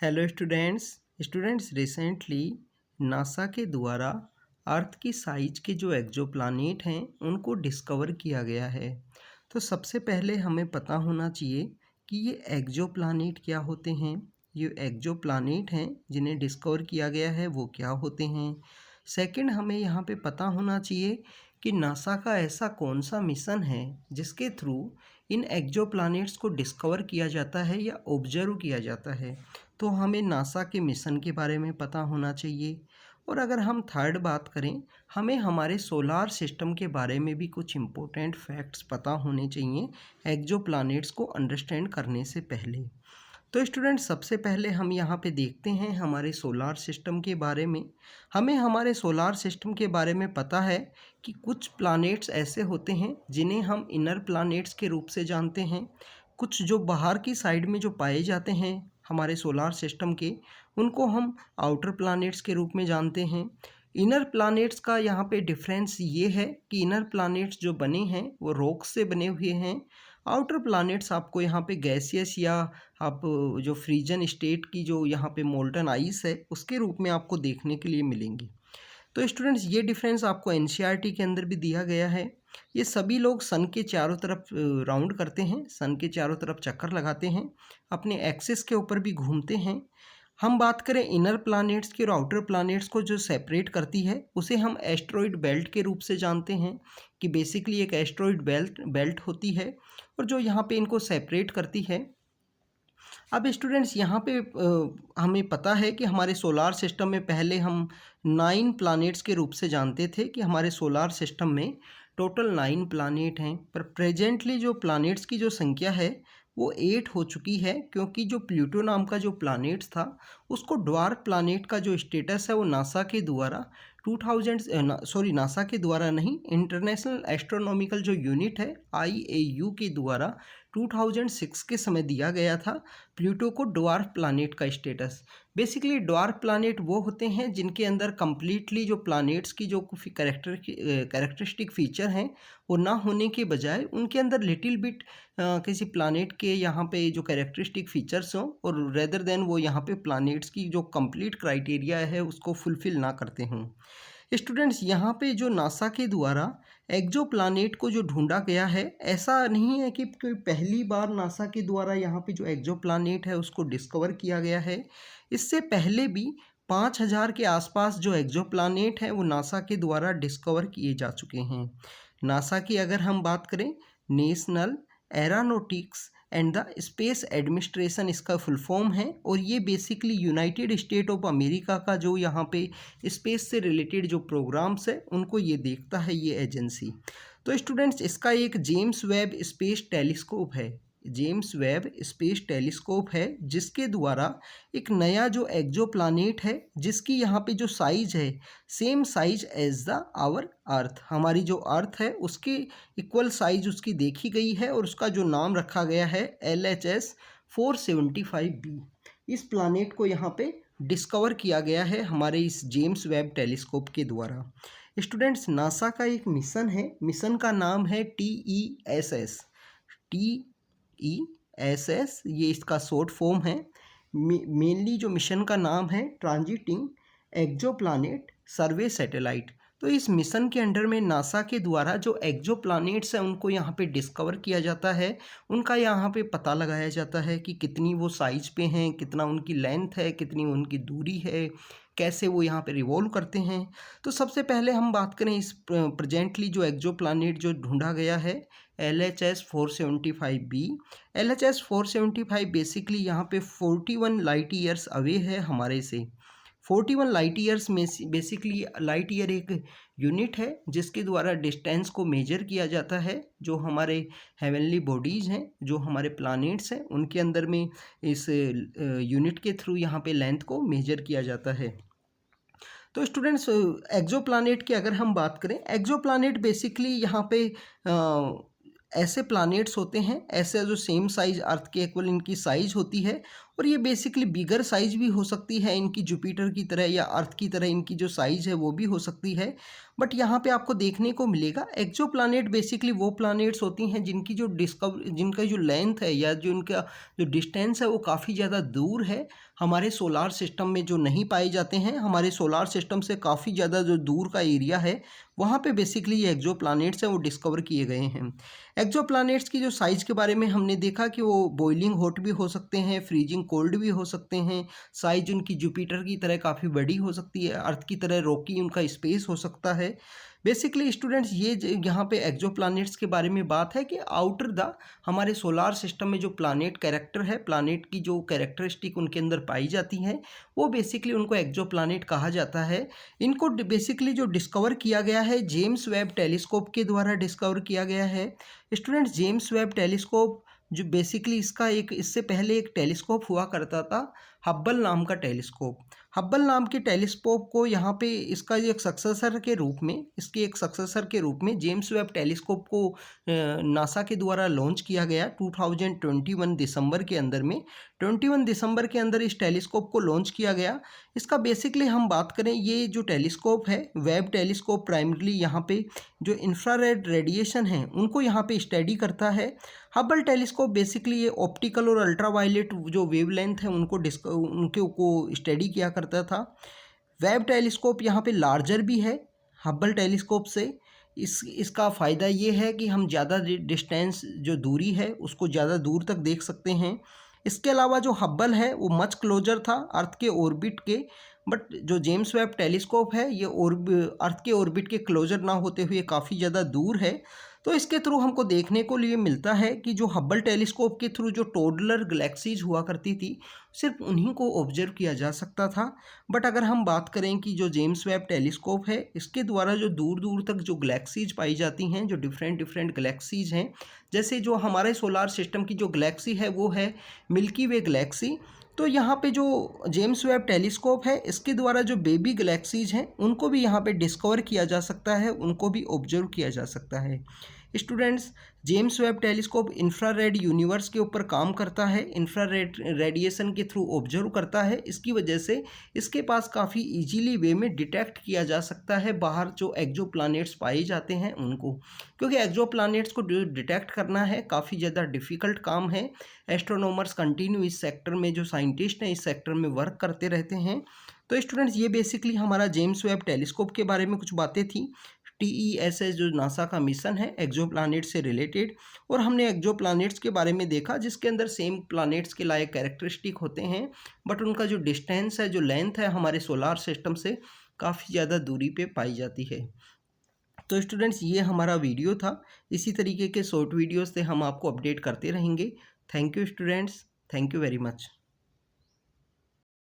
Hello students recently NASA के द्वारा अर्थ की साइज के जो एक्सोप्लैनेट हैं उनको डिस्कवर किया गया है। तो सबसे पहले हमें पता होना चाहिए कि ये एक्सोप्लैनेट क्या होते हैं। ये एक्सोप्लैनेट हैं जिन्हें डिस्कवर किया गया है वो क्या होते हैं। सेकंड, हमें यहाँ पे पता होना चाहिए कि नासा का ऐसा कौन सा मिशन है जिसके थ्रू इन एक्सोप्लैनेट्स को डिस्कवर किया जाता है या ऑब्जर्व किया जाता है। तो हमें नासा के मिशन के बारे में पता होना चाहिए। और अगर हम थर्ड बात करें, हमें हमारे सोलार सिस्टम के बारे में भी कुछ इम्पोर्टेंट फैक्ट्स पता होने चाहिए एक्सोप्लैनेट्स को अंडरस्टैंड करने से पहले। तो स्टूडेंट्स, सबसे पहले हम यहाँ पे देखते हैं हमारे सोलार सिस्टम के बारे में। हमें हमारे सोलार सिस्टम के बारे में पता है कि कुछ प्लैनेट्स ऐसे होते हैं जिन्हें हम इनर प्लैनेट्स के रूप से जानते हैं। कुछ जो बाहर की साइड में जो पाए जाते हैं हमारे सोलार सिस्टम के, उनको हम आउटर प्लैनेट्स के रूप में जानते हैं। इनर प्लैनेट्स का यहाँ पे डिफरेंस ये है कि इनर प्लैनेट्स जो बने हैं वो रॉक से बने हुए हैं। आउटर प्लैनेट्स आपको यहाँ पे गैसियस या आप जो फ्रीजन स्टेट की जो यहाँ पे मोल्टन आइस है उसके रूप में आपको देखने के लिए मिलेंगी। तो स्टूडेंट्स, ये डिफरेंस आपको एनसीईआरटी के अंदर भी दिया गया है। ये सभी लोग सन के चारों तरफ राउंड करते हैं, सन के चारों तरफ चक्कर लगाते हैं, अपने एक्सिस के ऊपर भी घूमते हैं। हम बात करें इनर प्लैनेट्स की और आउटर प्लैनेट्स को जो सेपरेट करती है उसे हम एस्ट्रॉइड बेल्ट के रूप से जानते हैं कि बेसिकली एक एस्ट्रॉइड बेल्ट होती है और जो यहाँ पे इनको सेपरेट करती है। अब स्टूडेंट्स, यहाँ पे हमें पता है कि हमारे सोलार सिस्टम में पहले हम 9 प्लैनेट्स के रूप से जानते थे कि हमारे सोलार सिस्टम में टोटल 9 प्लैनेट हैं, पर प्रेजेंटली जो प्लैनेट्स की जो संख्या है वो 8 हो चुकी है, क्योंकि जो प्लूटो नाम का जो प्लैनेट था उसको ड्वार्फ प्लैनेट का जो स्टेटस है वो नासा के द्वारा नासा के द्वारा नहीं, इंटरनेशनल एस्ट्रोनॉमिकल जो यूनिट है IAU के द्वारा 2006 के समय दिया गया था प्लूटो को ड्वार्फ प्लैनेट का स्टेटस। बेसिकली ड्वार्फ प्लैनेट वो होते हैं जिनके अंदर कंप्लीटली जो प्लैनेट्स की जो कैरेक्टरिस्टिक फीचर हैं वो ना होने के बजाय उनके अंदर लिटिल बिट किसी प्लैनेट के यहाँ पे जो कैरेक्टरिस्टिक फीचर्स हों और रेदर देन वो यहाँ पे प्लैनेट्स की जो कंप्लीट क्राइटेरिया है उसको फुलफिल ना करते हों। स्टूडेंट्स, यहाँ पे जो नासा के द्वारा एक्सोप्लैनेट को जो ढूंढा गया है, ऐसा नहीं है कि कोई पहली बार नासा के द्वारा यहाँ पे जो एक्सोप्लैनेट है उसको डिस्कवर किया गया है। इससे पहले भी 5000 के आसपास जो एक्सोप्लैनेट हैं वो नासा के द्वारा डिस्कवर किए जा चुके हैं। नासा की अगर हम बात करें, national aeronautics and the space administration इसका फुल फॉर्म है, और ये basically United state of America का जो यहाँ पे स्पेस से रिलेटेड जो प्रोग्राम्स है उनको ये देखता है ये एजेंसी। तो स्टूडेंट्स, इसका एक जेम्स वेब स्पेस टेलीस्कोप है, जेम्स वेब स्पेस टेलीस्कोप है, जिसके द्वारा एक नया जो एक्सोप्लैनेट है जिसकी यहाँ पे जो साइज है same size as the our earth, हमारी जो अर्थ है उसके इक्वल साइज उसकी देखी गई है और उसका जो नाम रखा गया है LHS 475b। इस प्लैनेट को यहाँ पे डिस्कवर किया गया है हमारे इस जेम्स वेब टेलीस्कोप के द्वारा। स्टूडेंट्स, नासा का एक मिशन है, मिशन का नाम है TESS। TESS ये इसका शॉर्ट फॉर्म है। मेनली जो मिशन का नाम है ट्रांजिटिंग एक्सोप्लैनेट सर्वे सैटेलाइट। तो इस मिशन के अंडर में नासा के द्वारा जो एक्सोप्लैनेट्स हैं उनको यहाँ पे डिस्कवर किया जाता है, उनका यहाँ पे पता लगाया जाता है कि कितनी वो साइज पे हैं, कितना उनकी लेंथ है, कितनी उनकी दूरी है, कैसे वो यहाँ पे रिवॉल्व करते हैं। तो सबसे पहले हम बात करें इस प्रेजेंटली जो एक्सोप्लैनेट जो ढूंढा गया है LHS 475b। LHS 475 बेसिकली यहाँ पे 41 लाइट ईयर्स अवे है हमारे से। 41 लाइट ईयर्स में बेसिकली लाइट ईयर एक यूनिट है जिसके द्वारा डिस्टेंस को मेजर किया जाता है। जो हमारे हेवनली बॉडीज़ हैं, जो हमारे प्लैनेट्स हैं, उनके अंदर में इस यूनिट के थ्रू यहाँ पे लेंथ को मेजर किया जाता है। तो स्टूडेंट्स, एक्सोप्लैनेट की अगर हम बात करें, एक्सोप्लैनेट बेसिकली यहाँ पे ऐसे प्लैनेट्स होते हैं, ऐसे जो सेम साइज अर्थ के इक्वल इनकी साइज होती है और ये बेसिकली बिगर साइज भी हो सकती है इनकी, जुपिटर की तरह या अर्थ की तरह इनकी जो साइज है वो भी हो सकती है। बट यहाँ पे आपको देखने को मिलेगा एक्सो प्लानेट बेसिकली वो प्लानेट्स होती हैं जिनकी जिनका जो लेंथ है या जो उनका जो डिस्टेंस है वो काफ़ी ज़्यादा दूर है, हमारे सोलार सिस्टम में जो नहीं पाए जाते हैं, हमारे सोलार सिस्टम से काफ़ी ज़्यादा जो दूर का एरिया है वहाँ पे बेसिकली ये एक्सो प्लानेट्स हैं वो डिस्कवर किए गए हैं। एक्सो प्लानेट्स की जो साइज़ के बारे में हमने देखा कि वो बॉइलिंग हॉट भी हो सकते हैं, फ्रीजिंग कोल्ड भी हो सकते हैं, साइज उनकी जुपिटर की तरह काफ़ी बड़ी हो सकती है, अर्थ की तरह रॉकी उनका स्पेस हो सकता है। बेसिकली स्टूडेंट्स ये यहाँ पे एक्सो प्लानेट्स के बारे में बात है कि आउटर द हमारे सोलार सिस्टम में जो प्लानेट कैरेक्टर है, प्लानेट की जो कैरेक्टरिस्टिक उनके अंदर पाई जाती हैं वो बेसिकली उनको एक्सो प्लानेट कहा जाता है। इनको बेसिकली जो डिस्कवर किया गया है जेम्स वेब टेलीस्कोप के द्वारा डिस्कवर किया गया है। स्टूडेंट्स जेम्स वेब टेलीस्कोप जो बेसिकली इसका एक इससे पहले एक टेलीस्कोप हुआ करता था, हब्बल नाम का टेलीस्कोप। हब्बल नाम के टेलीस्कोप को यहाँ पे इसका एक सक्सेसर के रूप में, इसके एक सक्सेसर के रूप में जेम्स वेब टेलीस्कोप को नासा के द्वारा लॉन्च किया गया 2021 दिसंबर के अंदर में। 21 दिसंबर के अंदर इस टेलीस्कोप को लॉन्च किया गया। इसका बेसिकली हम बात करें, ये जो टेलीस्कोप है वेब टेलीस्कोप प्राइमरली यहाँ पे जो इंफ्रारेड रेडिएशन है उनको यहाँ पे स्टडी करता है। हबल टेलीस्कोप बेसिकली ये ऑप्टिकल और अल्ट्रावायलेट जो वेवलेंथ है उनके को स्टडी किया करता था। वेब टेलीस्कोप यहाँ पे लार्जर भी है हबल टेलीस्कोप से। इसका फ़ायदा ये है कि हम ज़्यादा डिस्टेंस जो दूरी है उसको ज़्यादा दूर तक देख सकते हैं। इसके अलावा जो हब्बल है वो मच क्लोजर था अर्थ के ऑर्बिट के, बट जो जेम्स वेब टेलीस्कोप है ये अर्थ के ऑर्बिट के क्लोजर ना होते हुए काफ़ी ज़्यादा दूर है। तो इसके थ्रू हमको देखने को लिए मिलता है कि जो हब्बल टेलीस्कोप के थ्रू जो टोडलर गैलेक्सीज हुआ करती थी सिर्फ उन्हीं को ऑब्जर्व किया जा सकता था। बट अगर हम बात करें कि जो जेम्स वेब टेलीस्कोप है इसके द्वारा जो दूर दूर तक जो गैलेक्सीज पाई जाती हैं, जो डिफरेंट डिफरेंट गैलेक्सीज हैं, जैसे जो हमारे सोलार सिस्टम की जो गैलेक्सी है वो है मिल्की वे गैलेक्सी। तो यहाँ पे जो जेम्स वेब टेलीस्कोप है इसके द्वारा जो बेबी गैलेक्सीज हैं उनको भी यहाँ पे डिस्कवर किया जा सकता है, उनको भी ऑब्जर्व किया जा सकता है। Students, James Webb telescope infrared universe के ऊपर काम करता है, इंफ्रारेड रेडिएशन के थ्रू ऑब्जर्व करता है। इसकी वजह से इसके पास काफ़ी इजीली वे में डिटेक्ट किया जा सकता है बाहर जो एक्सो प्लानेट्स पाए जाते हैं उनको, क्योंकि एक्सो प्लानेट्स को डिटेक्ट करना है काफ़ी ज़्यादा डिफ़िकल्ट काम है। एस्ट्रोनॉमर्स कंटिन्यू इस सेक्टर में जो साइंटिस्ट हैं इस सेक्टर में वर्क करते रहते हैं। तो स्टूडेंट्स, ये बेसिकली हमारा जेम्स वेब टेलीस्कोप के बारे में कुछ बातें थी। TESS जो नासा का मिशन है एक्सो प्लानेट से रिलेटेड, और हमने एक्सो प्लानेट्स के बारे में देखा जिसके अंदर सेम प्लानेट्स के लायक कैरेक्टरिस्टिक होते हैं, बट उनका जो डिस्टेंस है, जो लेंथ है हमारे सोलार सिस्टम से काफ़ी ज़्यादा दूरी पे पाई जाती है। तो स्टूडेंट्स, ये हमारा वीडियो था। इसी तरीके के शॉर्ट वीडियोस से हम आपको अपडेट करते रहेंगे। Thank you students, thank you very much.